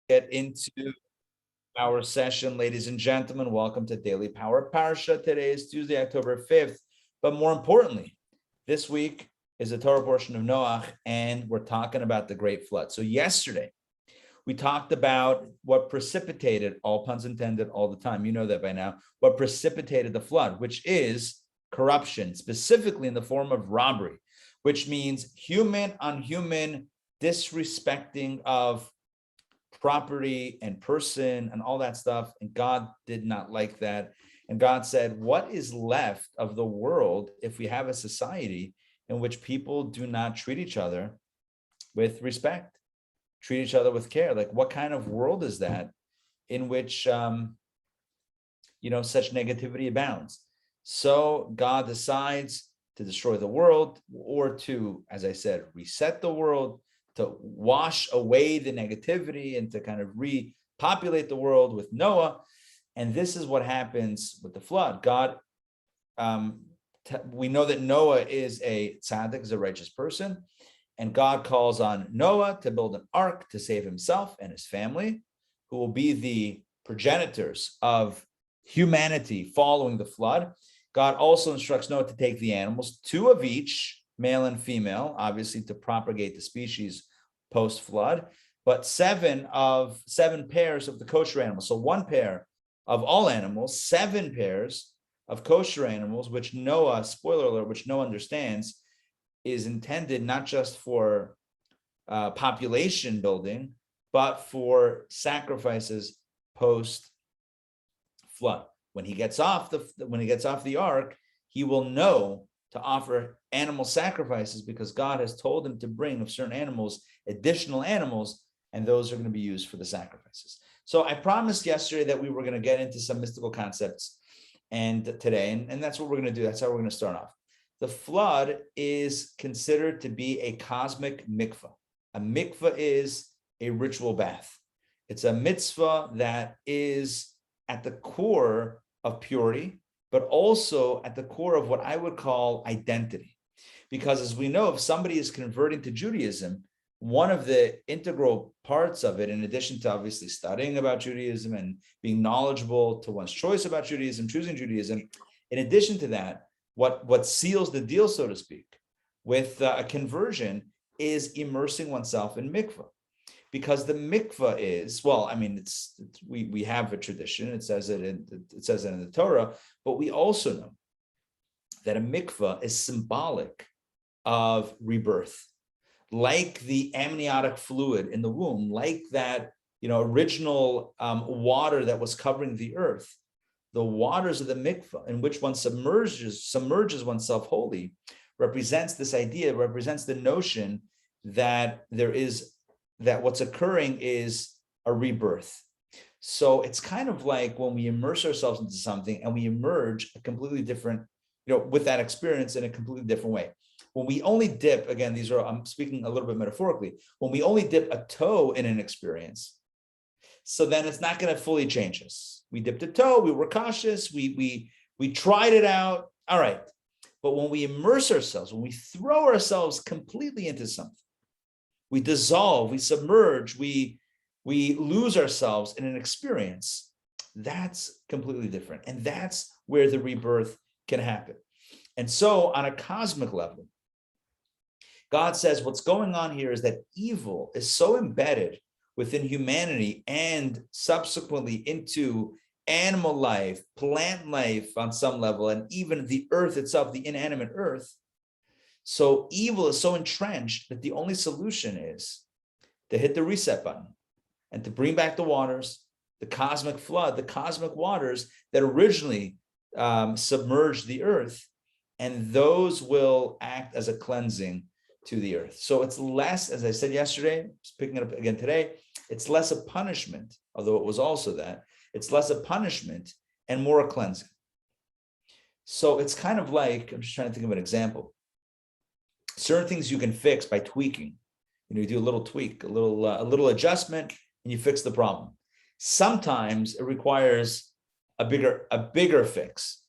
Get into our session, ladies and gentlemen. Welcome to Daily Power Parsha. Today is Tuesday, October 5th. But more importantly, this week is a Torah portion of Noach, and we're talking about the Great Flood. So yesterday, we talked about what precipitated, all puns intended, all the time. You know that by now, what precipitated the flood, which is corruption, specifically in the form of robbery, which means human on human disrespecting of property and person and all that stuff. And God did not like that. And God said, what is left of the world if we have a society in which people do not treat each other with respect, treat each other with care? Like, what kind of world is that in which, such negativity abounds? So God decides to destroy the world, or to, as I said, reset the world, to wash away the negativity and to kind of repopulate the world with Noah. And this is what happens with the flood. God, we know that Noah is a tzaddik, is a righteous person, and God calls on Noah to build an ark to save himself and his family, who will be the progenitors of humanity following the flood. God also instructs Noah to take the animals, 2 of each, male and female, obviously to propagate the species post-flood, but 7 pairs of the kosher animals. So 1 pair of all animals, 7 pairs of kosher animals, which Noah, spoiler alert, which Noah understands is intended not just for population building, but for sacrifices post-flood. When he gets off the ark, he will know to offer animal sacrifices because God has told him to bring of certain animals, additional animals, and those are going to be used for the sacrifices. So I promised yesterday that we were going to get into some mystical concepts and today, and that's what we're going to do. That's how we're going to start off. The flood is considered to be a cosmic mikvah. A mikvah is a ritual bath. It's a mitzvah that is at the core of purity, but also at the core of what I would call identity. Because as we know, if somebody is converting to Judaism, one of the integral parts of it, in addition to obviously studying about Judaism and being knowledgeable to one's choice about Judaism, choosing Judaism, in addition to that, what seals the deal, so to speak, with a conversion is immersing oneself in mikvah. Because the mikvah is, we have a tradition. It says it in the Torah, but we also know that a mikvah is symbolic of rebirth, like the amniotic fluid in the womb, like that original water that was covering the earth. The waters of the mikvah, in which one submerges oneself wholly, represents the notion that that what's occurring is a rebirth. So it's kind of like when we immerse ourselves into something and we emerge a completely different, with that experience in a completely different way. When we only dip, again, I'm speaking a little bit metaphorically, when we only dip a toe in an experience, so then it's not going to fully change us. We dipped a toe, we were cautious, we tried it out, all right. But when we immerse ourselves, when we throw ourselves completely into something, we dissolve, we submerge, we lose ourselves in an experience, that's completely different. And that's where the rebirth can happen. And so on a cosmic level, God says what's going on here is that evil is so embedded within humanity and subsequently into animal life, plant life on some level, and even the earth itself, the inanimate earth. So evil is so entrenched that the only solution is to hit the reset button and to bring back the waters, the cosmic flood, the cosmic waters that originally submerged the earth, and those will act as a cleansing to the earth. So it's less, as I said yesterday, picking it up again today, it's less a punishment, although it was also that, it's less a punishment and more a cleansing. So it's kind of like, I'm just trying to think of an example. Certain things you can fix by tweaking. You do a little tweak, a little adjustment, and you fix the problem. Sometimes it requires a bigger fix.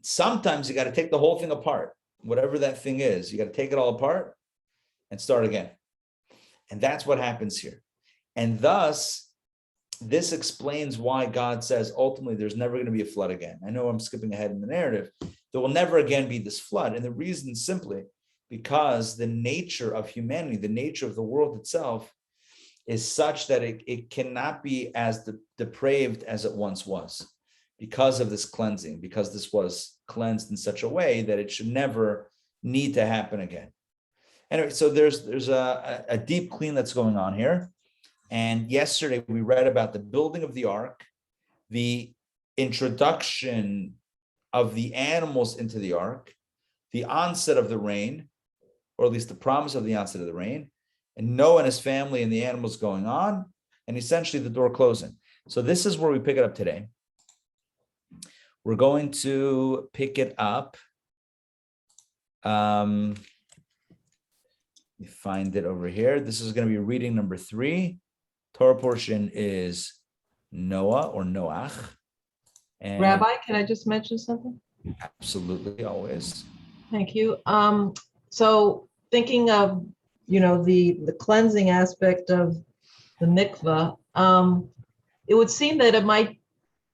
Sometimes you got to take the whole thing apart, whatever that thing is. You got to take it all apart and start again. And that's what happens here. And thus, this explains why God says ultimately there's never going to be a flood again. I know I'm skipping ahead in the narrative. There will never again be this flood. And the reason simply because the nature of humanity, the nature of the world itself is such that it cannot be as depraved as it once was because of this cleansing, because this was cleansed in such a way that it should never need to happen again. Anyway, so there's a deep clean that's going on here. And yesterday we read about the building of the ark, the introduction of the animals into the ark, the onset of the rain, or at least the promise of the onset of the rain, and Noah and his family and the animals going on, and essentially the door closing. So this is where we pick it up today. We're going to pick it up. You find it over here. This is going to be reading number 3. Torah portion is Noah or Noach. And Rabbi, can I just mention something? Absolutely, always. Thank you. So thinking of, the cleansing aspect of the mikvah, it would seem that it might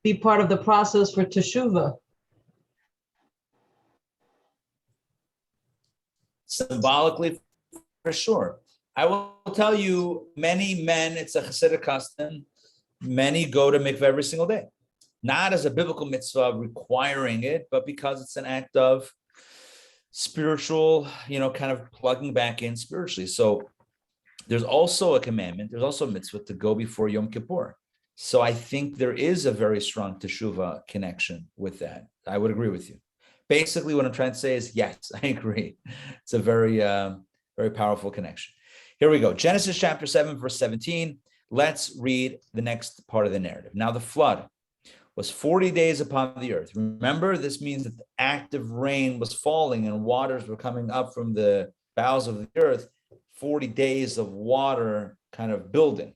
be part of the process for teshuvah. Symbolically, for sure. I will tell you, many men, it's a Hasidic custom, many go to mikveh every single day. Not as a biblical mitzvah requiring it, but because it's an act of spiritual, kind of plugging back in spiritually. So there's also a commandment, there's also a mitzvah to go before Yom Kippur. So I think there is a very strong teshuvah connection with that. I would agree with you. Basically, what I'm trying to say is, yes, I agree. It's a very, very powerful connection. Here we go. Genesis chapter 7, verse 17. Let's read the next part of the narrative. Now the flood was 40 days upon the earth. Remember, this means that the active rain was falling and waters were coming up from the bowels of the earth. 40 days of water kind of building.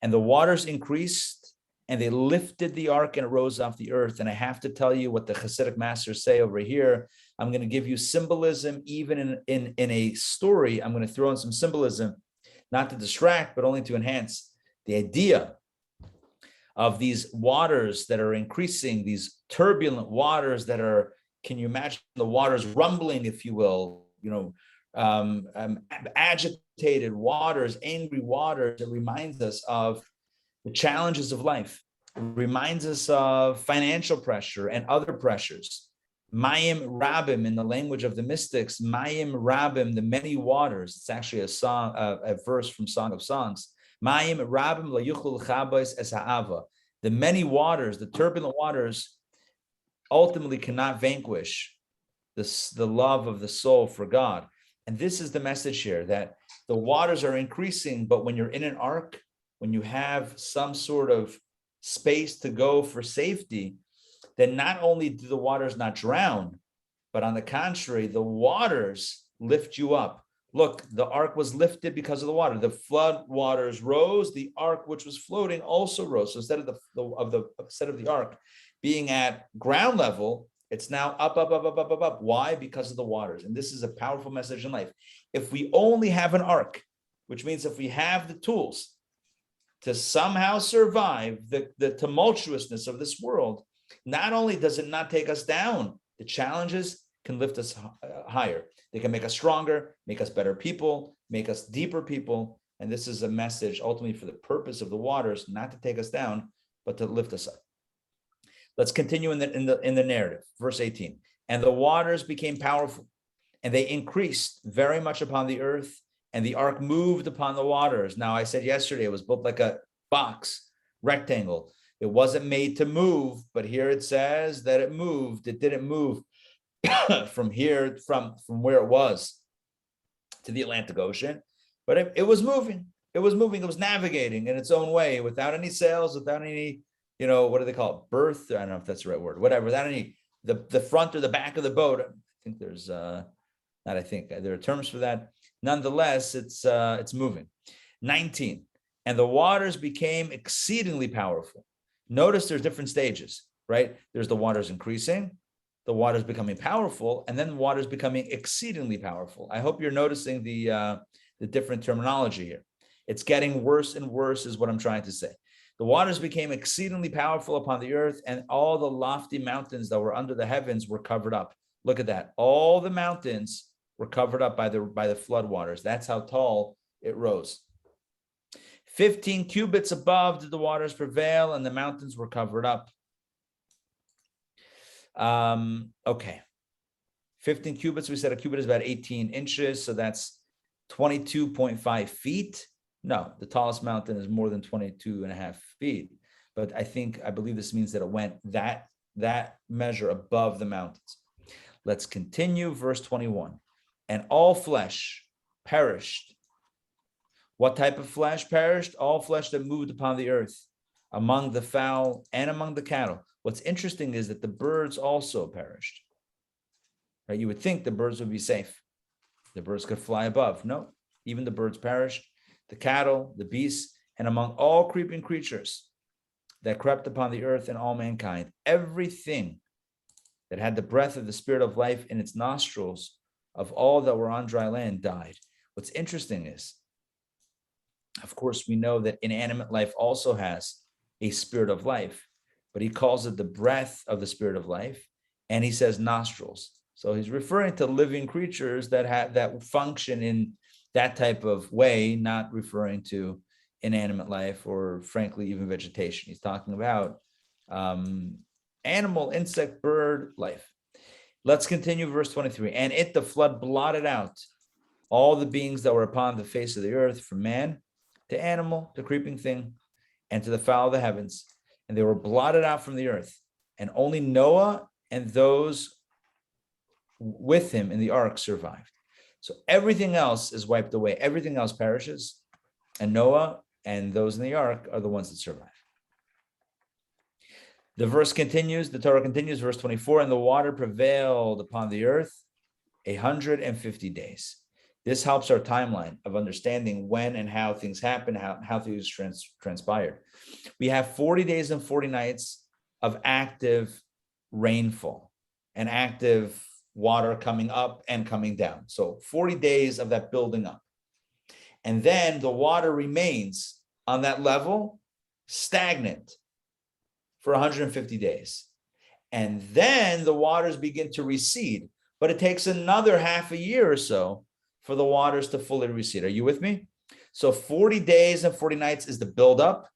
And the waters increased and they lifted the ark and it rose off the earth. And I have to tell you what the Hasidic masters say over here. I'm going to give you symbolism, even in a story. I'm going to throw in some symbolism, not to distract, but only to enhance the idea of these waters that are increasing, these turbulent waters that are, can you imagine the waters rumbling, if you will, agitated waters, angry waters. It reminds us of the challenges of life. It reminds us of financial pressure and other pressures. Mayim Rabim, in the language of the mystics, Mayim Rabim, the many waters. It's actually a song, a verse from Song of Songs. Mayim Rabim la yuchul chabos es ha'ava. The many waters, the turbulent waters, ultimately cannot vanquish the love of the soul for God. And this is the message here, that the waters are increasing, but when you're in an ark, when you have some sort of space to go for safety, then not only do the waters not drown, but on the contrary, the waters lift you up. Look, the ark was lifted because of the water. The flood waters rose. The ark, which was floating, also rose. So instead of the ark being at ground level, it's now up. Why? Because of the waters. And this is a powerful message in life. If we only have an ark, which means if we have the tools to somehow survive the tumultuousness of this world, not only does it not take us down, the challenges can lift us higher. They can make us stronger, make us better people, make us deeper people. And this is a message ultimately for the purpose of the waters, not to take us down, but to lift us up. Let's continue in the narrative. Verse 18. And the waters became powerful, and they increased very much upon the earth, and the ark moved upon the waters. Now, I said yesterday it was built like a box, rectangle. It wasn't made to move, but here it says that it moved. It didn't move from here, from where it was to the Atlantic Ocean, but it was moving. It was moving. It was navigating in its own way, without any sails, without any, what do they call it? Berth? I don't know if that's the right word. Whatever. Without any the front or the back of the boat. I think there's there are terms for that. Nonetheless, it's moving. 19. And the waters became exceedingly powerful. Notice there's different stages, right? There's the waters increasing, the waters becoming powerful, and then the waters becoming exceedingly powerful. I hope you're noticing the different terminology here. It's getting worse and worse is what I'm trying to say. The waters became exceedingly powerful upon the earth, and all the lofty mountains that were under the heavens were covered up. Look at that. All the mountains were covered up by the flood waters. That's how tall it rose. 15 cubits above did the waters prevail, and the mountains were covered up. Okay. 15 cubits, we said a cubit is about 18 inches, so that's 22.5 feet. No, the tallest mountain is more than 22.5 feet. But I believe this means that it went that measure above the mountains. Let's continue, verse 21. And all flesh perished. What type of flesh perished? All flesh that moved upon the earth, among the fowl and among the cattle. What's interesting is that the birds also perished. Right? You would think the birds would be safe. The birds could fly above. No, even the birds perished. The cattle, the beasts, and among all creeping creatures that crept upon the earth and all mankind, everything that had the breath of the spirit of life in its nostrils of all that were on dry land died. What's interesting is, of course, we know that inanimate life also has a spirit of life, but he calls it the breath of the spirit of life, and he says nostrils. So he's referring to living creatures that function in that type of way, not referring to inanimate life or, frankly, even vegetation. He's talking about animal, insect, bird life. Let's continue, verse 23. And the flood, blotted out all the beings that were upon the face of the earth, from man to animal to creeping thing, and to the fowl of the heavens. And they were blotted out from the earth. And only Noah and those with him in the ark survived. So everything else is wiped away. Everything else perishes. And Noah and those in the ark are the ones that survive. The verse continues, the Torah continues, verse 24, and the water prevailed upon the earth 150 days. This helps our timeline of understanding when and how things happen, how things transpired. We have 40 days and 40 nights of active rainfall and active water coming up and coming down. So 40 days of that building up. And then the water remains on that level, stagnant, for 150 days. And then the waters begin to recede, but it takes another half a year or so for the waters to fully recede. Are you with me? So 40 days and 40 nights is the buildup.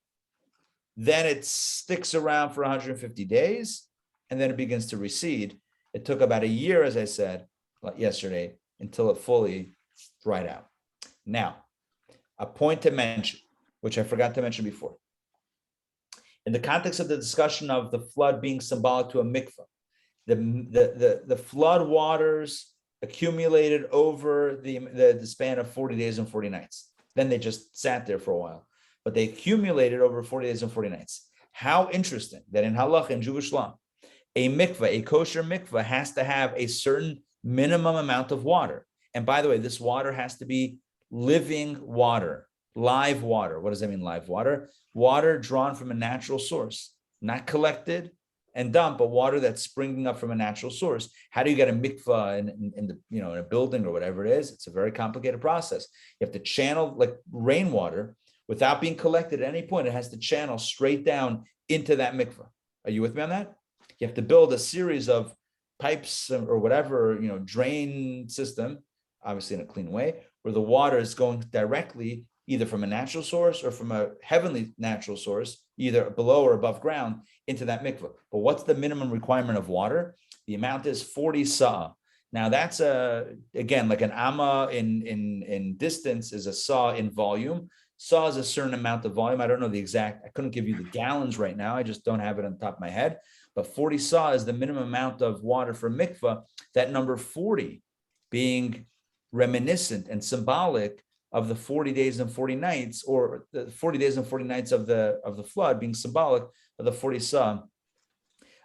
Then it sticks around for 150 days, and then it begins to recede. It took about a year, as I said yesterday, until it fully dried out. Now, a point to mention, which I forgot to mention before. In the context of the discussion of the flood being symbolic to a mikvah, the flood waters accumulated over the span of 40 days and 40 nights. Then they just sat there for a while, but they accumulated over 40 days and 40 nights. How interesting that in halacha, in Jewish law, a mikvah, a kosher mikvah, has to have a certain minimum amount of water. And by the way, this water has to be living water, live water. What does that mean, live water? Water drawn from a natural source, not collected and dumped, but water that's springing up from a natural source. How do you get a mikvah in a building or whatever it is? It's a very complicated process. You have to channel like rainwater without being collected at any point. It has to channel straight down into that mikvah. Are you with me on that? You have to build a series of pipes or whatever, drain system, obviously in a clean way, where the water is going directly either from a natural source or from a heavenly natural source, either below or above ground, into that mikvah. But what's the minimum requirement of water? The amount is 40 sa'ah. Now that's again, like an amma in distance is a saw in volume. Saw is a certain amount of volume. I don't know the exact, I couldn't give you the gallons right now. I just don't have it on the top of my head. But 40 saw is the minimum amount of water for mikvah, that number 40 being reminiscent and symbolic of the 40 days and 40 nights, or the 40 days and 40 nights of the flood being symbolic of the 40 saw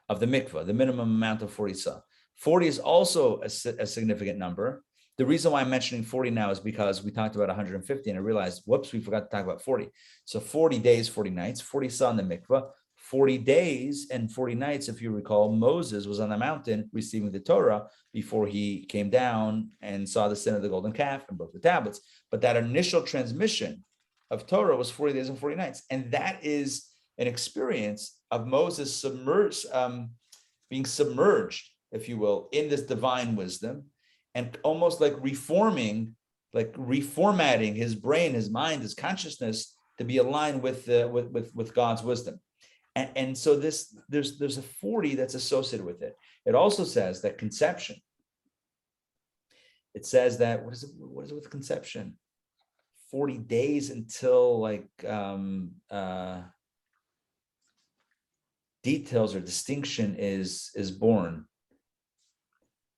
of the mikvah, the minimum amount of 40 saw. 40 is also a significant number. The reason why I'm mentioning 40 now is because we talked about 150 and I realized, whoops, we forgot to talk about 40. So 40 days, 40 nights, 40 saw in the mikvah, 40 days and 40 nights, if you recall, Moses was on the mountain receiving the Torah before he came down and saw the sin of the golden calf and broke the tablets. But that initial transmission of Torah was 40 days and 40 nights. And that is an experience of Moses being submerged, if you will, in this divine wisdom, and almost like reformatting his brain, his mind, his consciousness to be aligned with God's wisdom. And so there's a 40 that's associated with it. It also says that conception. It says that what is it with conception? 40 days until details or distinction is born.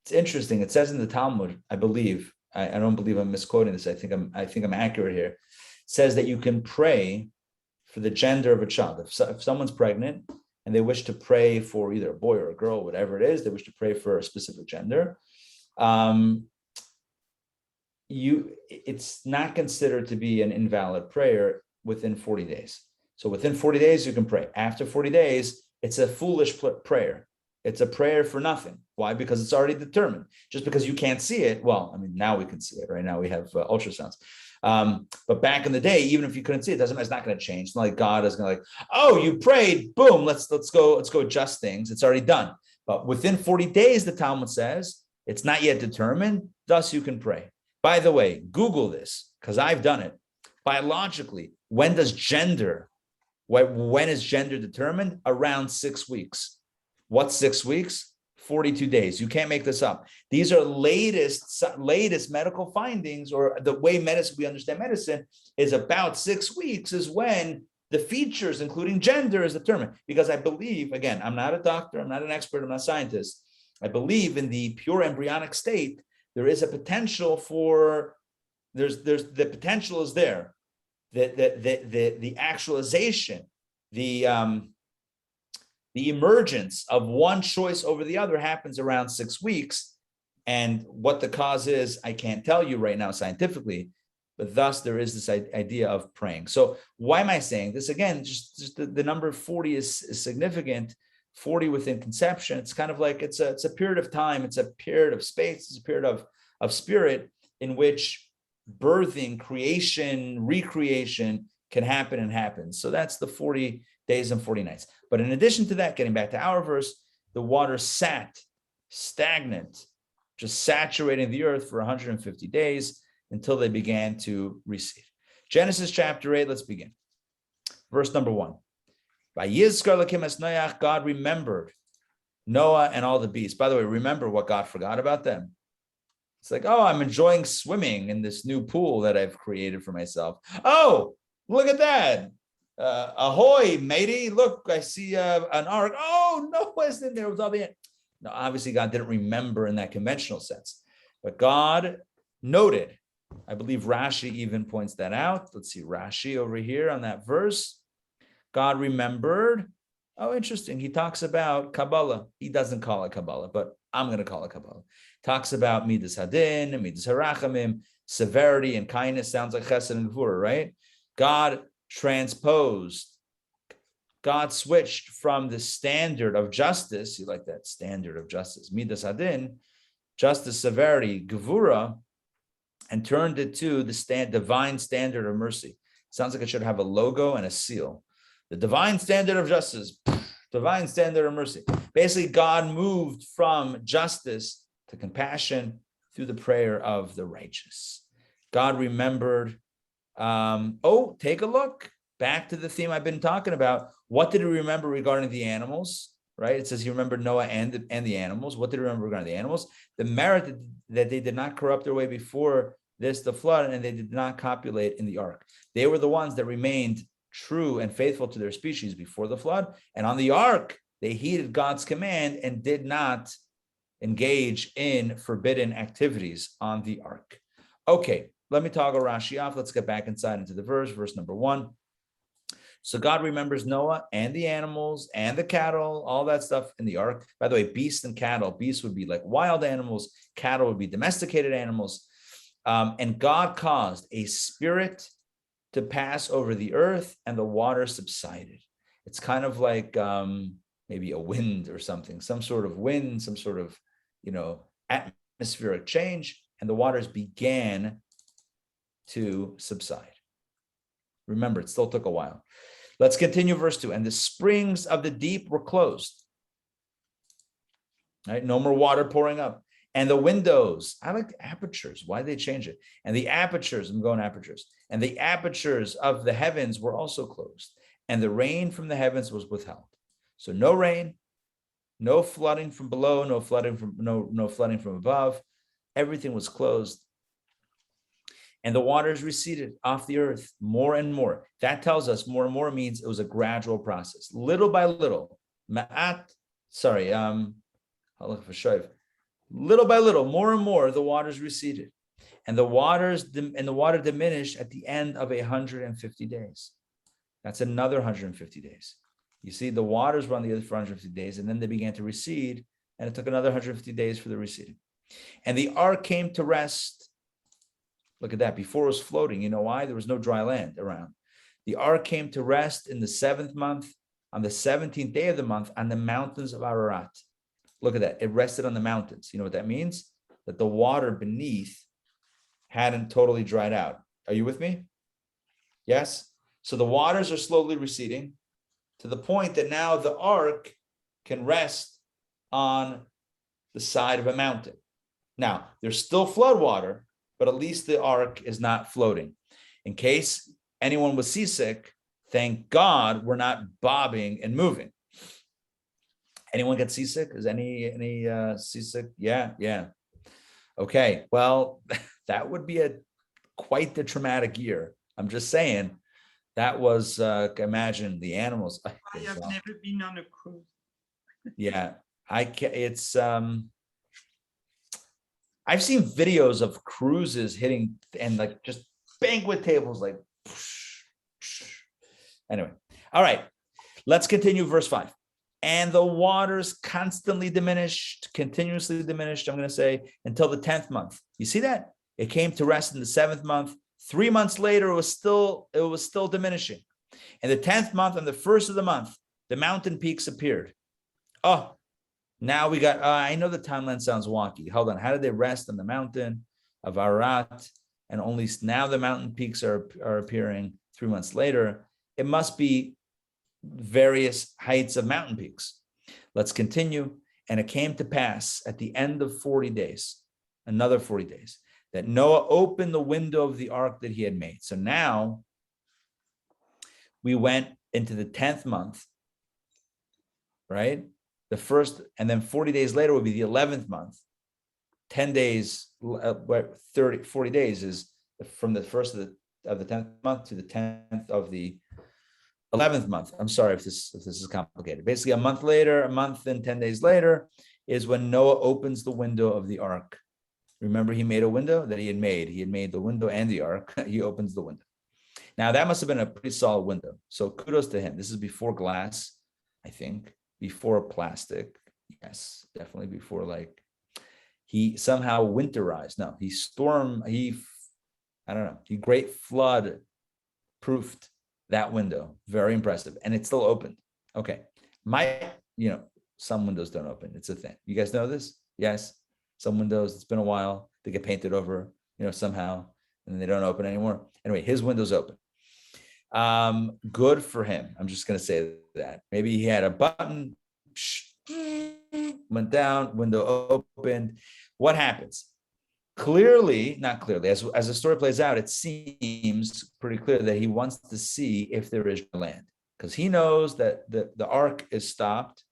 It's interesting. It says in the Talmud, I believe, I don't believe I'm misquoting this. I think I'm accurate here. It says that you can pray for the gender of a child. If someone's pregnant and they wish to pray for either a boy or a girl, whatever it is, they wish to pray for a specific gender. It's not considered to be an invalid prayer within 40 days. So within 40 days, you can pray. After 40 days, it's a foolish prayer. It's a prayer for nothing. Why? Because it's already determined. Just because you can't see it, well, I mean, now we can see it. Right now we have ultrasounds. But back in the day, even if you couldn't see it, it's not going to change. It's not like God is going to oh, you prayed, boom, let's go adjust things. It's already done. But within 40 days, the Talmud says, it's not yet determined, thus you can pray. By the way, Google this, because I've done it. Biologically, when is gender determined? Around 6 weeks. What's 6 weeks? 42 days. You can't make this up. These are latest medical findings, or the way we understand medicine is about 6 weeks is when the features, including gender, is determined. Because I believe, again, I'm not a doctor, I'm not an expert, I'm not a scientist. I believe in the pure embryonic state, there is a potential for, the potential is there. The actualization, the emergence of one choice over the other happens around 6 weeks. And what the cause is, I can't tell you right now scientifically, but thus there is this idea of praying. So why am I saying this? Again, just the number 40 is significant. 40 within conception. It's kind of like it's a period of time, it's a period of space, it's a period of spirit in which birthing, creation, recreation can happen and happens. So that's the 40 days and 40 nights. But in addition to that, getting back to our verse, the water sat stagnant, just saturating the earth for 150 days until they began to recede. Genesis chapter 8, let's begin. Verse number 1. By Noach, God remembered Noah and all the beasts. By the way, remember what God forgot about them. It's like, oh, I'm enjoying swimming in this new pool that I've created for myself. Oh, look at that. Ahoy, matey. Look, I see an ark. Oh, Noah's in there with all the... No, obviously, God didn't remember in that conventional sense. But God noted. I believe Rashi even points that out. Let's see Rashi over here on that verse. God remembered. Oh, interesting. He talks about Kabbalah. He doesn't call it Kabbalah, but I'm going to call it Kabbalah. Talks about Midas Hadin, Midas Harachamim, severity and kindness. Sounds like Chesed and Gvura, right? God transposed. God switched from the standard of justice. You like that standard of justice, Midas Hadin, justice, severity, Gvura, and turned it to the divine standard of mercy. Sounds like it should have a logo and a seal. The divine standard of justice, divine standard of mercy. Basically, God moved from justice to compassion through the prayer of the righteous. God remembered. Take a look. Back to the theme I've been talking about. What did he remember regarding the animals? Right? It says he remembered Noah and the animals. What did he remember regarding the animals? The merit that they did not corrupt their way before this, the flood, and they did not copulate in the ark. They were the ones that remained true and faithful to their species before the flood. And on the ark, they heeded God's command and did not engage in forbidden activities on the ark. Okay, let me toggle Rashi off. Let's get back inside into the verse number 1. So God remembers Noah and the animals and the cattle, all that stuff in the ark. By the way, beasts and cattle, beasts would be like wild animals, cattle would be domesticated animals. And God caused a spirit to pass over the earth, and the water subsided. It's kind of like maybe a wind or something, some sort of wind, some sort of, atmospheric change, and the waters began to subside. Remember, it still took a while. Let's continue verse 2. And the springs of the deep were closed. Right? No more water pouring up. And the windows, I like apertures. Why did they change it? And the apertures, I'm going apertures. And the apertures of the heavens were also closed. And the rain from the heavens was withheld. So no rain, no flooding from below, no flooding from above. Everything was closed. And the waters receded off the earth more and more. That tells us more and more means it was a gradual process. Little by little, little by little, more and more, the waters receded. And the water diminished at the end of 150 days. That's another 150 days. You see, the waters were on the earth for 150 days, and then they began to recede, and it took another 150 days for the receding. And the ark came to rest. Look at that. Before it was floating. You know why? There was no dry land around. The ark came to rest in the 7th month, on the 17th day of the month, on the mountains of Ararat. Look at that. It rested on the mountains. You know what that means? That the water beneath hadn't totally dried out. Are you with me? Yes? So the waters are slowly receding to the point that now the ark can rest on the side of a mountain. Now, there's still flood water, but at least the ark is not floating. In case anyone was seasick, thank God we're not bobbing and moving. Anyone get seasick? Is any seasick? Yeah. Okay, well, that would be quite the traumatic year. I'm just saying, that was, imagine the animals. I have never been on a cruise. Yeah, it's, I've seen videos of cruises hitting and like just banquet tables, like, anyway. All right, let's continue verse 5. And the waters continuously diminished, I'm going to say, until the 10th month. You see that? It came to rest in the 7th month. 3 months later, it was still diminishing. In the 10th month, on the 1st of the month, the mountain peaks appeared. Oh, now we got, I know the timeline sounds wonky. Hold on. How did they rest on the mountain of Ararat? And only now the mountain peaks are appearing 3 months later. It must be various heights of mountain peaks. Let's continue. And it came to pass at the end of 40 days, another 40 days, that Noah opened the window of the ark that he had made. So now we went into the 10th month, right? The first, and then 40 days later will be the 11th month. 10 days, 40 days is from the first of the 10th month to the 10th of the 11th month. I'm sorry if this is complicated. Basically, a month and 10 days later is when Noah opens the window of the ark. Remember, he made a window that he had made. He had made the window and the ark. He opens the window. Now, that must have been a pretty solid window. So kudos to him. This is before glass, I think, before plastic. Yes, definitely before, like, he somehow winterized. No, he great flood proofed that window. Very impressive. And it's still open. Okay. Some windows don't open. It's a thing. You guys know this? Yes. Some windows, it's been a while. They get painted over, somehow, and then they don't open anymore. Anyway, his window's open. Good for him. I'm just going to say that. Maybe he had a button, went down, window opened. What happens? Not clearly, as the story plays out, it seems pretty clear that he wants to see if there is land, because he knows that the ark is stopped,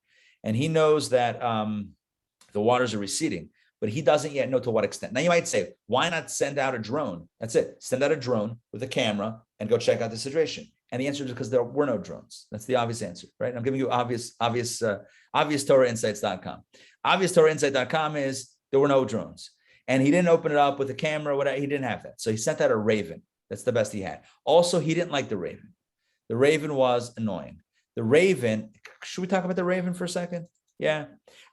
and he knows that the waters are receding, but he doesn't yet know to what extent. Now you might say, why not send out a drone? That's it. Send out a drone with a camera and go check out the situation. And the answer is because there were no drones. That's the obvious answer, right? I'm giving you obvious TorahInsights.com. Obvious TorahInsight.com is there were no drones. And he didn't open it up with a camera or whatever. He didn't have that. So he sent out a raven. That's the best he had. Also, he didn't like the raven. The raven was annoying. The raven, should we talk about the raven for a second? Yeah.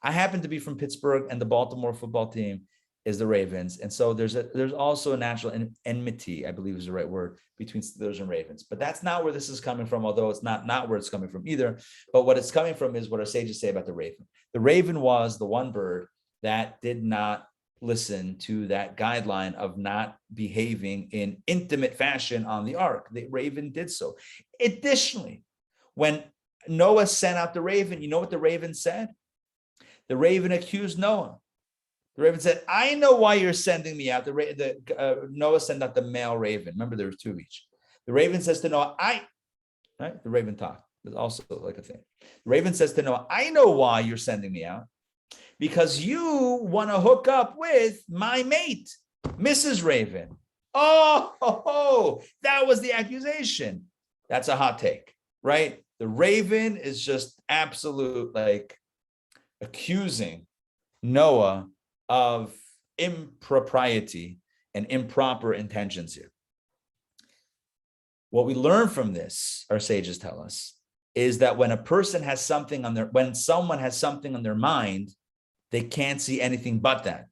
I happen to be from Pittsburgh, and the Baltimore football team is the Ravens. And so there's also a natural enmity, I believe is the right word, between Steelers and Ravens. But that's not where this is coming from, although it's not where it's coming from either. But what it's coming from is what our sages say about the raven. The raven was the one bird that did not listen to that guideline of not behaving in intimate fashion on the ark. The raven did so. Additionally, when Noah sent out the raven, you know what the raven said? The raven accused Noah. The raven said, I know why you're sending me out. Noah sent out the male raven. Remember, there were two of each. The raven says to Noah, right? The raven talk. There's also like a thing. The raven says to Noah, I know why you're sending me out. Because you want to hook up with my mate, Mrs. Raven. Oh, that was the accusation. That's a hot take, right? The raven is just absolute, like, accusing Noah of impropriety and improper intentions here. What we learn from this, our sages tell us, is that when a person has something when someone has something on their mind, they can't see anything but that.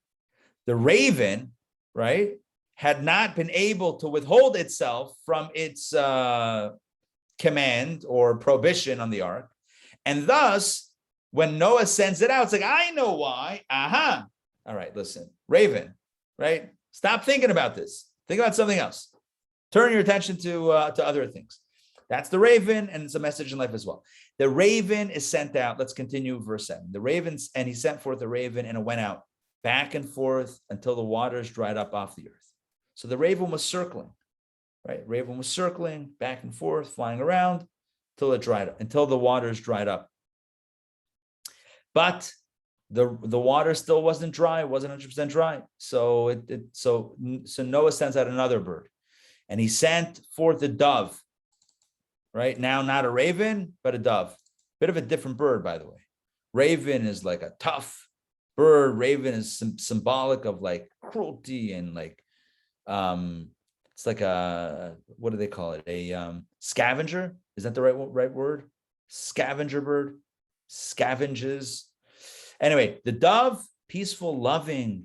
The raven, right, had not been able to withhold itself from its command or prohibition on the ark. And thus, when Noah sends it out, it's like, I know why. Aha. All right, listen, raven, right? Stop thinking about this. Think about something else. Turn your attention to other things. That's the raven, and it's a message in life as well. The raven is sent out. Let's continue verse 7. The ravens, and he sent forth the raven, and it went out back and forth until the waters dried up off the earth. So the raven was circling, right? Raven was circling back and forth, flying around until it dried up, until the waters dried up. But the water still wasn't dry. It wasn't 100% dry. So so Noah sends out another bird, and he sent forth a dove. Right now, not a raven, but a dove. Bit of a different bird, by the way. Raven is like a tough bird. Raven is symbolic of like cruelty and like, it's like a, what do they call it? A scavenger. Is that the right word? Scavenger bird. Scavenges. Anyway, the dove, peaceful, loving,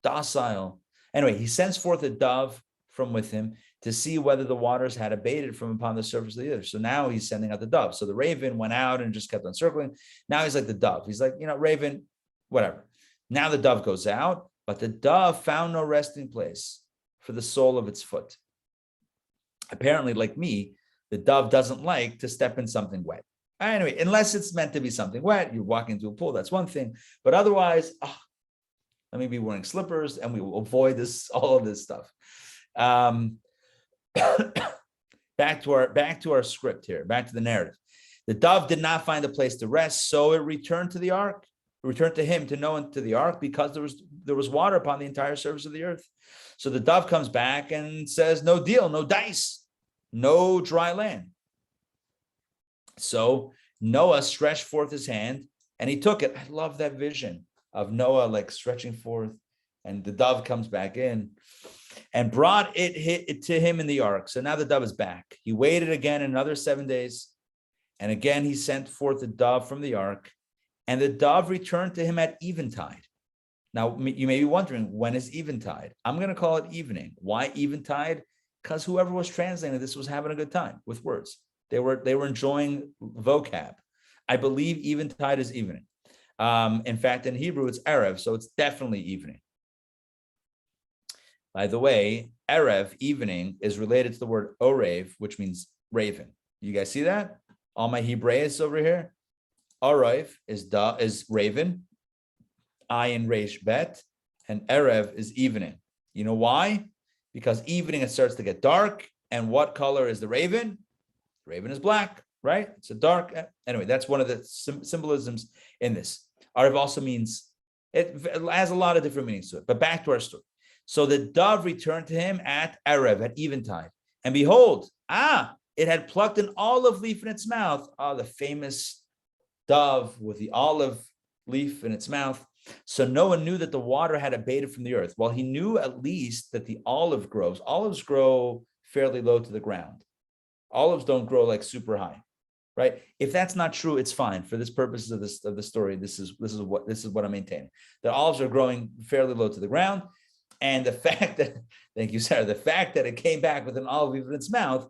docile. Anyway, he sends forth a dove from with him to see whether the waters had abated from upon the surface of the earth. So now he's sending out the dove. So the raven went out and just kept on circling. Now he's like the dove. He's like, raven, whatever. Now the dove goes out, but the dove found no resting place for the sole of its foot. Apparently, like me, the dove doesn't like to step in something wet. Anyway, unless it's meant to be something wet, you're walking into a pool, that's one thing. But otherwise, let me be wearing slippers and we will avoid all of this stuff. Back to our script here, back to the narrative. The dove did not find a place to rest, so it returned to the ark, returned to him, to Noah, and to the ark, because there was water upon the entire surface of the earth. So the dove comes back and says, no deal, no dice, no dry land. So Noah stretched forth his hand and he took it. I love that vision of Noah like stretching forth, and the dove comes back in and brought it to him in the ark. So now the dove is back. He waited again another 7 days, and again he sent forth the dove from the ark, and the dove returned to him at eventide. Now you may be wondering, when is eventide? I'm going to call it evening. Why eventide? Because whoever was translating this was having a good time with words. They were enjoying vocab. I believe eventide is evening. In fact, in Hebrew it's erev, so it's definitely evening. By the way, erev, evening, is related to the word orev, which means raven. You guys see that? All my Hebraists over here. Orev is raven, ayin resh bet, and erev is evening. You know why? Because evening it starts to get dark, and what color is the raven? The raven is black, right? It's a dark. Anyway, that's one of the symbolisms in this. Erev also means, it has a lot of different meanings to it. But back to our story. So the dove returned to him at erev, at eventide, and behold, it had plucked an olive leaf in its mouth. The famous dove with the olive leaf in its mouth. So Noah knew that the water had abated from the earth. Well, he knew at least that the olives grow fairly low to the ground. Olives don't grow like super high, right? If that's not true, it's fine. For this purposes of the story, this is what I'm maintaining. The olives are growing fairly low to the ground. And the fact that, thank you, Sarah, the fact that it came back with an olive leaf in its mouth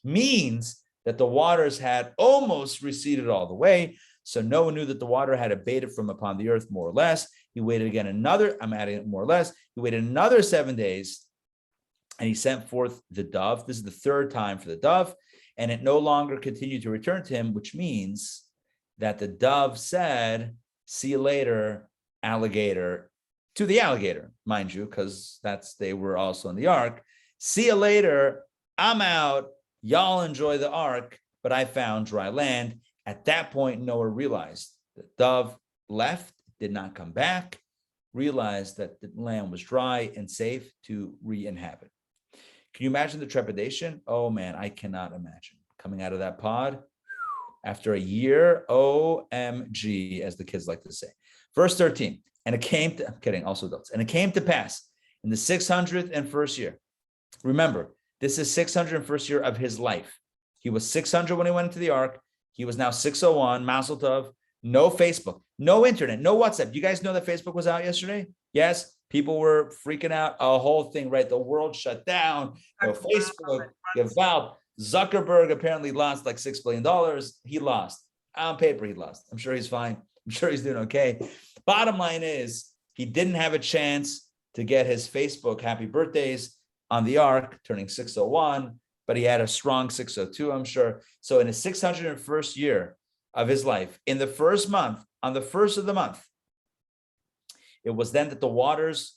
means that the waters had almost receded all the way. So Noah knew that the water had abated from upon the earth, more or less. He waited again I'm adding it more or less. He waited another 7 days, and he sent forth the dove. This is the third time for the dove. and it no longer continued to return to him, which means that the dove said, "See you later, alligator," to the alligator, mind you, because they were also in the ark. "See you later, I'm out, y'all enjoy the ark, but I found dry land." At that point, Noah realized the dove left, did not come back, realized that the land was dry and safe to re-inhabit. Can you imagine the trepidation? Oh man, I cannot imagine coming out of that pod after a year. OMG, as the kids like to say. Verse 13, and it came to, I'm kidding, also adults, and it came to pass in the 601st year. Remember, this is 601st year of his life. He was 600 when he went into the ark. He was now 601, Mazel Tov. No Facebook, no internet, no WhatsApp. You guys know that Facebook was out yesterday? Yes, people were freaking out. A whole thing, right? The world shut down. No Facebook, Gewalt. Zuckerberg apparently lost like $6 billion. He lost. On paper, he lost. I'm sure he's fine. I'm sure he's doing okay. Bottom line is, he didn't have a chance to get his Facebook happy birthdays on the ark, turning 601, but he had a strong 602, I'm sure. So in his 601st year of his life, in the first month, on the first of the month, it was then that the waters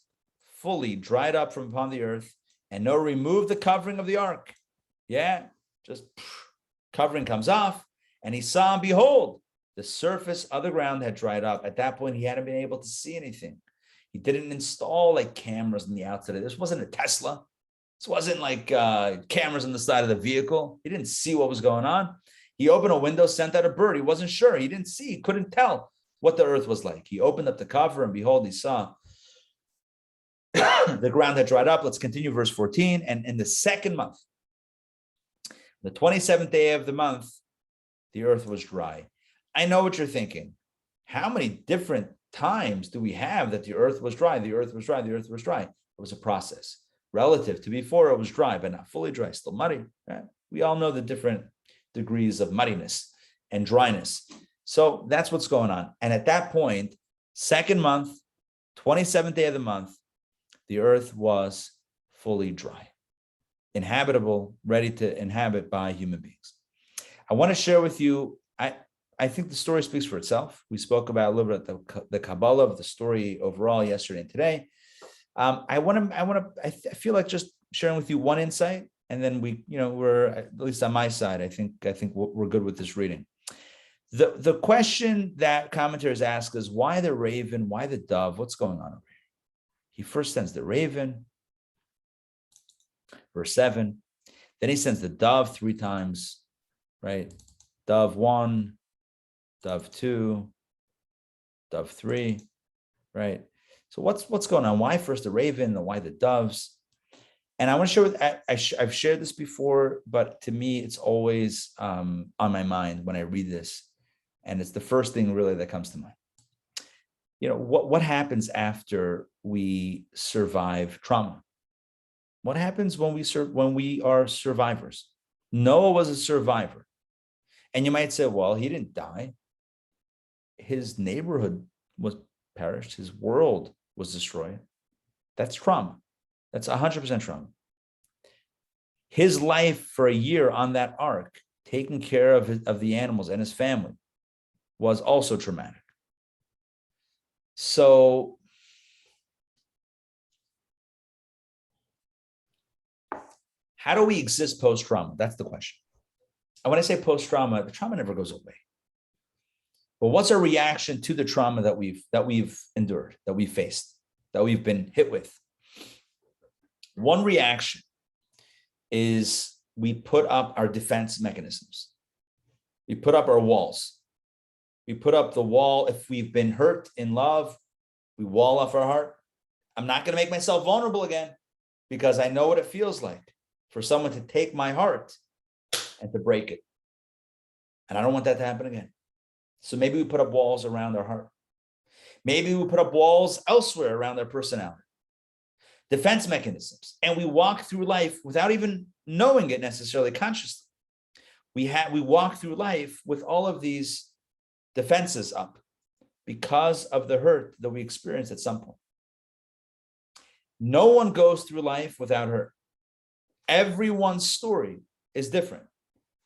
fully dried up from upon the earth, and Noah removed the covering of the ark. Yeah, just covering comes off, and he saw, and behold, the surface of the ground had dried up. At that point, he hadn't been able to see anything. He didn't install like cameras on the outside. This wasn't a Tesla. This wasn't like cameras on the side of the vehicle. He didn't see what was going on. He opened a window, sent out a bird. He wasn't sure. He didn't see. He couldn't tell what the earth was like. He opened up the cover, and behold, he saw the ground had dried up. Let's continue verse 14. And in the second month, the 27th day of the month, the earth was dry. I know what you're thinking. How many different times do we have that the earth was dry? The earth was dry. The earth was dry. It was a process. Relative to before, it was dry, but not fully dry, still muddy. Right? We all know the different degrees of muddiness and dryness. So that's what's going on. And at that point, second month, 27th day of the month, the earth was fully dry, inhabitable, ready to inhabit by human beings. I want to share with you, I think the story speaks for itself. We spoke about a little bit of the Kabbalah of the story overall yesterday and today. I feel like just sharing with you one insight, and then we're at least on my side. I think we're good with this reading. The question that commentators ask is, why the raven? Why the dove? What's going on over here? He first sends the raven, verse 7. Then he sends the dove 3 times, right? Dove 1, dove 2, dove 3, right? So what's going on? Why first the raven, and why the doves? And I want to share I've shared this before, but to me, it's always on my mind when I read this. And it's the first thing really that comes to mind. What happens after we survive trauma? What happens when we are survivors? Noah was a survivor. And you might say, well, he didn't die. His neighborhood was perished. His world was destroyed. That's trauma. That's 100% trauma. His life for a year on that ark, taking care of the animals and his family, was also traumatic. So how do we exist post-trauma? That's the question. And when I say post-trauma, the trauma never goes away. But what's our reaction to the trauma that we've endured, that we've faced, that we've been hit with? One reaction is we put up our defense mechanisms. We put up our walls. We put up the wall. If we've been hurt in love, we wall off our heart. I'm not going to make myself vulnerable again, because I know what it feels like for someone to take my heart and to break it. And I don't want that to happen again. So maybe we put up walls around our heart. Maybe we put up walls elsewhere around our personality. Defense mechanisms. And we walk through life without even knowing it necessarily consciously. We walk through life with all of these defenses up because of the hurt that we experienced at some point. No one goes through life without hurt. Everyone's story is different.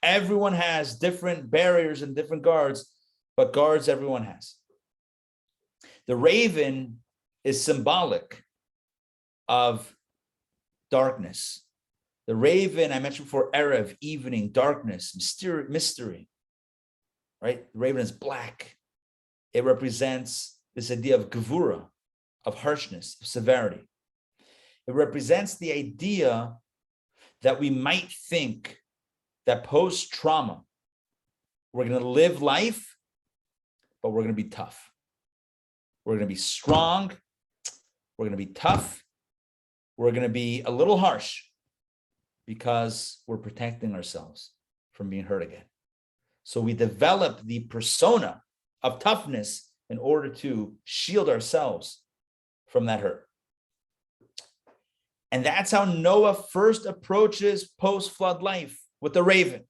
Everyone has different barriers and different guards, but guards everyone has. The raven is symbolic of darkness. The raven, I mentioned before, Erev, evening, darkness, mystery, right? The raven is black. It represents this idea of gevura, of harshness, of severity. It represents the idea that we might think that post-trauma, we're going to live life, but we're going to be tough. We're going to be strong. We're going to be tough. We're going to be a little harsh because we're protecting ourselves from being hurt again. So we develop the persona of toughness in order to shield ourselves from that hurt. And that's how Noah first approaches post-flood life, with the raven.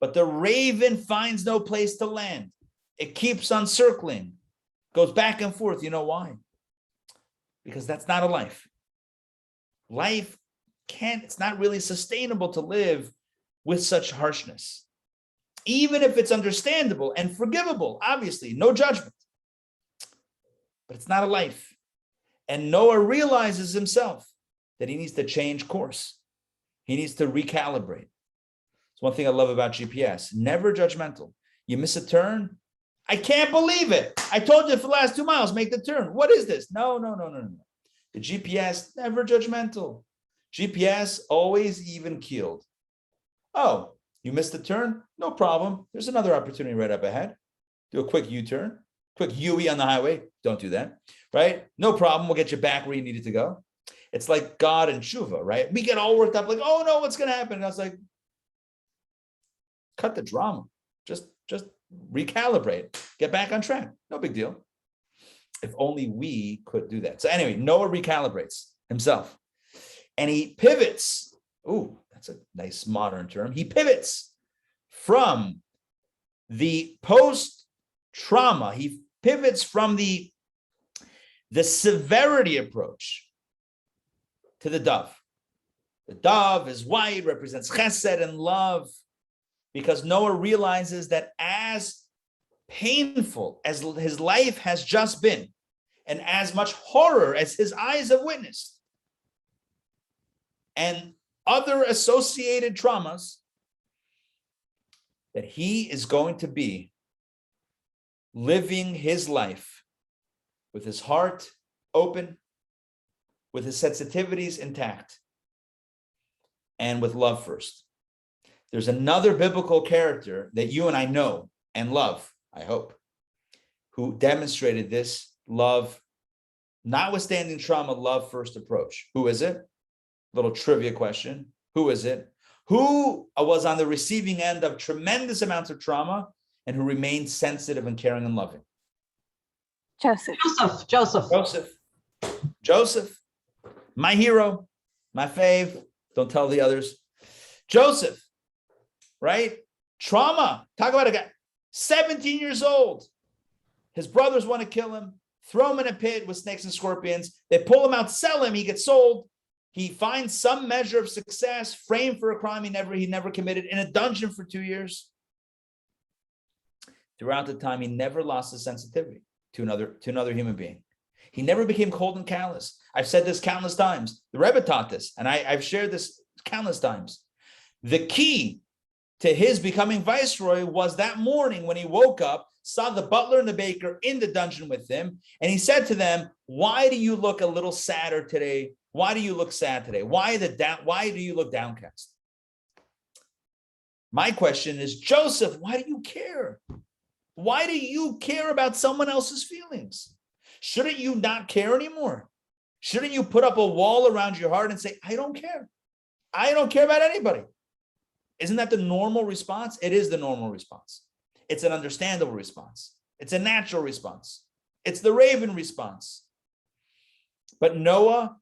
But the raven finds no place to land. It keeps on circling, goes back and forth. You know why? Because that's not a life. Life it's not really sustainable to live with such harshness. Even if it's understandable and forgivable, obviously, no judgment. But it's not a life. And Noah realizes himself that he needs to change course. He needs to recalibrate. It's one thing I love about GPS. Never judgmental. You miss a turn. I can't believe it. I told you for the last 2 miles, make the turn. What is this? No. The GPS, never judgmental. GPS, always even keeled. Oh, you missed the turn? No problem. There's another opportunity right up ahead. Do a quick U-turn, quick UE on the highway. Don't do that, right? No problem. We'll get you back where you needed to go. It's like God and Tshuva, right? We get all worked up like, oh no, what's going to happen? And I was like, cut the drama. Just recalibrate. Get back on track. No big deal. If only we could do that. So anyway, Noah recalibrates himself. And he pivots. Ooh, that's a nice modern term. He pivots from the post-trauma. He pivots from the severity approach to the dove. The dove is white, represents chesed and love, because Noah realizes that as painful as his life has just been, and as much horror as his eyes have witnessed, and other associated traumas, that he is going to be living his life with his heart open, with his sensitivities intact, and with love first. There's another biblical character that you and I know and love, I hope, who demonstrated this love, notwithstanding trauma, love first approach. Who is it? Little trivia question. Who is it? Who was on the receiving end of tremendous amounts of trauma and who remained sensitive and caring and loving? Joseph. My hero, my fave. Don't tell the others. Joseph, right? Trauma. Talk about a guy, 17 years old. His brothers want to kill him, throw him in a pit with snakes and scorpions. They pull him out, sell him. He gets sold. He finds some measure of success, framed for a crime he never committed, in a dungeon for 2 years. Throughout the time, he never lost his sensitivity to another human being. He never became cold and callous. I've said this countless times. The Rebbe taught this, and I've shared this countless times. The key to his becoming viceroy was that morning when he woke up, saw the butler and the baker in the dungeon with him, and he said to them, "Why do you look a little sadder today? Why do you look sad today? Why do you look downcast?" My question is, Joseph, why do you care? Why do you care about someone else's feelings? Shouldn't you not care anymore? Shouldn't you put up a wall around your heart and say, I don't care. I don't care about anybody. Isn't that the normal response? It is the normal response. It's an understandable response. It's a natural response. It's the raven response. But Noah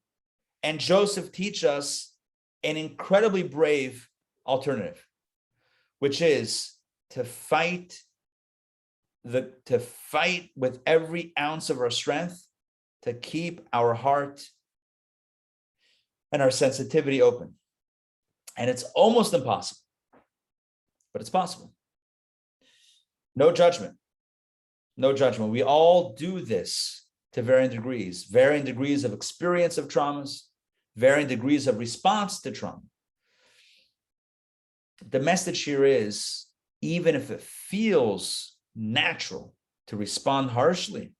and Joseph teach us an incredibly brave alternative, which is to fight with every ounce of our strength to keep our heart and our sensitivity open. And it's almost impossible. but it's possible. No judgment. No judgment. We all do this to varying degrees of experience of traumas, varying degrees of response to trauma. The message here is, even if it feels natural to respond harshly,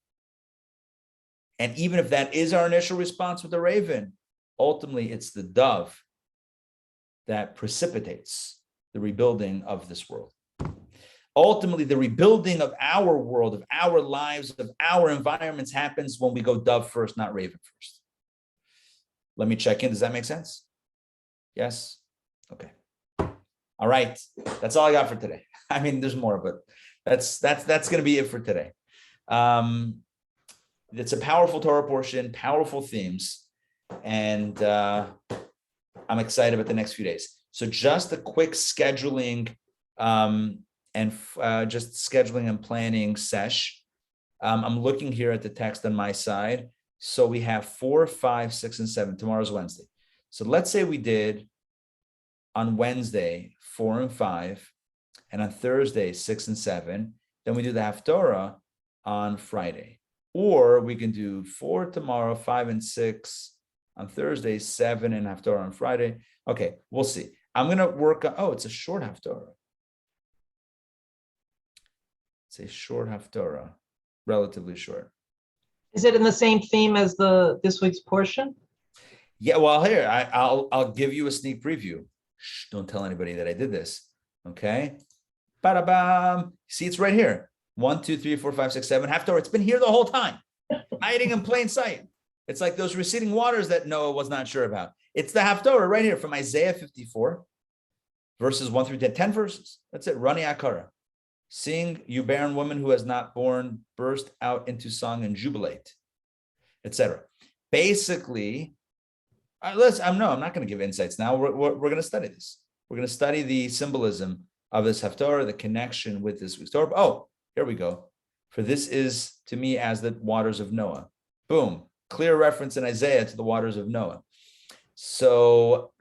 and even if that is our initial response with the raven, ultimately it's the dove that precipitates the rebuilding of this world. Ultimately, the rebuilding of our world, of our lives, of our environments happens when we go dove first, not raven first. Let me check in. Does that make sense? Yes? Okay. All right. That's all I got for today. I mean, there's more, but that's going to be it for today. It's a powerful Torah portion, powerful themes, and I'm excited about the next few days. So just a quick scheduling just scheduling and planning sesh. I'm looking here at the text on my side. So we have 4, 5, 6, and 7. Tomorrow's Wednesday. So let's say we did on Wednesday 4 and 5, and on Thursday 6 and 7. Then we do the Haftorah on Friday. Or we can do 4 tomorrow, 5 and 6 on Thursday, 7 and Haftorah on Friday. Okay, we'll see. I'm going to work on, it's a short Haftorah. It's a short Haftorah, relatively short. Is it in the same theme as this week's portion? Yeah, well, here, I'll give you a sneak preview. Shh, don't tell anybody that I did this. Okay. Ba-da-bam. See, it's right here. 1, 2, 3, 4, 5, 6, 7. Haftorah. It's been here the whole time, hiding in plain sight. It's like those receding waters that Noah was not sure about. It's the Haftorah right here from Isaiah 54, verses 1 through 10. 10 verses. That's it. Rani Akara. Sing, you barren woman who has not born, burst out into song and jubilate, etc. Basically, I'm not going to give insights now. We're going to study this. We're going to study the symbolism of this Haftorah, the connection with this week's Torah. Oh, here we go. For this is to me as the waters of Noah. Boom. Clear reference in Isaiah to the waters of Noah. So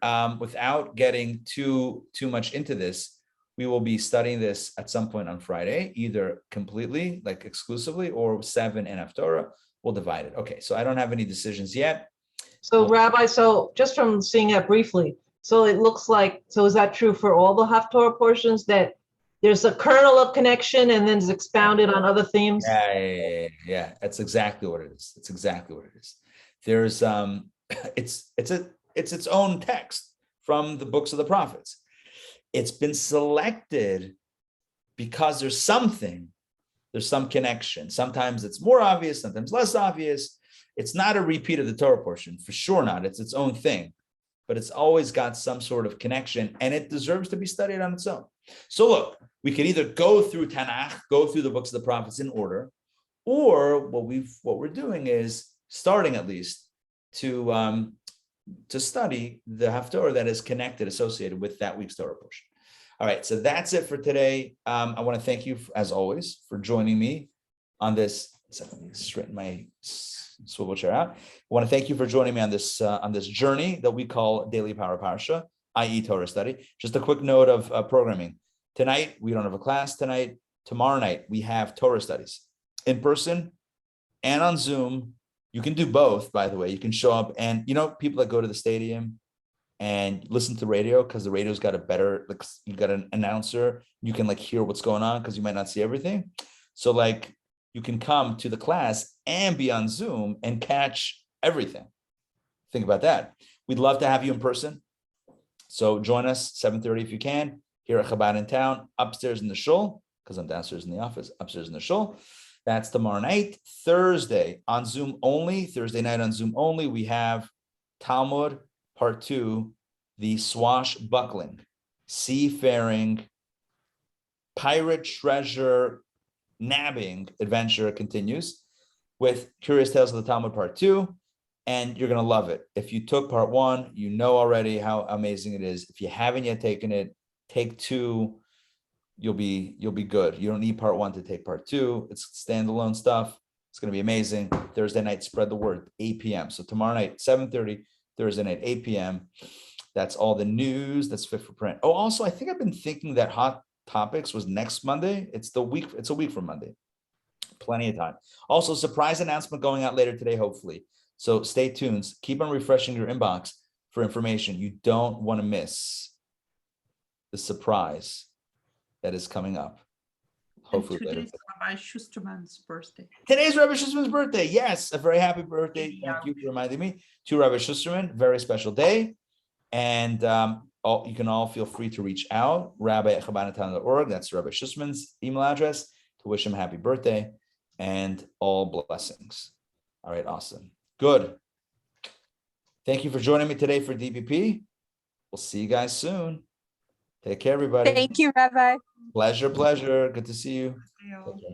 without getting too much into this, we will be studying this at some point on Friday, either completely, like exclusively, or 7 and Haftorah. We'll divide it. Okay, so I don't have any decisions yet. So Rabbi, so just from seeing it briefly, so it looks like, so is that true for all the Haftorah portions, that there's a kernel of connection and then it's expounded on other themes? Yeah. That's exactly what it is. It's exactly what it is. There's it's its own text from the books of the prophets. It's been selected because there's some connection. Sometimes it's more obvious, sometimes less obvious. It's not a repeat of the Torah portion, for sure not. It's its own thing, but it's always got some sort of connection, and it deserves to be studied on its own. So look, we could either go through Tanakh, go through the books of the prophets in order, or what we're doing is starting at least to study the Haftorah that is connected, associated with that week's Torah portion. All right, so that's it for today. I want to thank you, as always, for joining me on this. Let me straighten my swivel chair out. I want to thank you for joining me on this journey that we call Daily Power Parsha, i.e. Torah study. Just a quick note of programming. Tonight, we don't have a class tonight. Tomorrow night, we have Torah studies in person and on Zoom. You can do both, by the way. You can show up, and people that go to the stadium and listen to radio, because the radio's got a better, like, you got an announcer, you can hear what's going on because you might not see everything. So you can come to the class and be on Zoom and catch everything. Think about that. We'd love to have you in person. So join us 7:30 if you can, here at Chabad in town, upstairs in the shul, because I'm downstairs in the office, upstairs in the shul. That's tomorrow night. Thursday on Zoom only. Thursday night on Zoom only. We have Talmud Part 2, the swashbuckling, seafaring, pirate treasure nabbing adventure continues with Curious Tales of the Talmud Part 2, and you're going to love it. If you took Part 1, you know already how amazing it is. If you haven't yet taken it, take 2. You'll be good. You don't need Part 1 to take Part 2. It's standalone stuff. It's going to be amazing. Thursday night, spread the word, 8 p.m. So tomorrow night, 7:30, Thursday night, 8 p.m. That's all the news that's fit for print. Oh, also, I think I've been thinking that hot topics was next Monday. It's a week from Monday. Plenty of time. Also, surprise announcement going out later today, hopefully. So stay tuned. Keep on refreshing your inbox for information. You don't want to miss the surprise that is coming up. Hopefully later. Today's Rabbi Schusterman's birthday. Today's Rabbi Schusterman's birthday. Yes, a very happy birthday. Yeah. Thank you for reminding me. To Rabbi Schusterman, very special day. And you can all feel free to reach out, rabbi@chabadnatan.org. That's Rabbi Schusterman's email address to wish him a happy birthday and all blessings. All right, awesome. Good. Thank you for joining me today for DPP. We'll see you guys soon. Take care, everybody. Thank you, Rabbi. Pleasure. Good to see you. Yeah. Take care.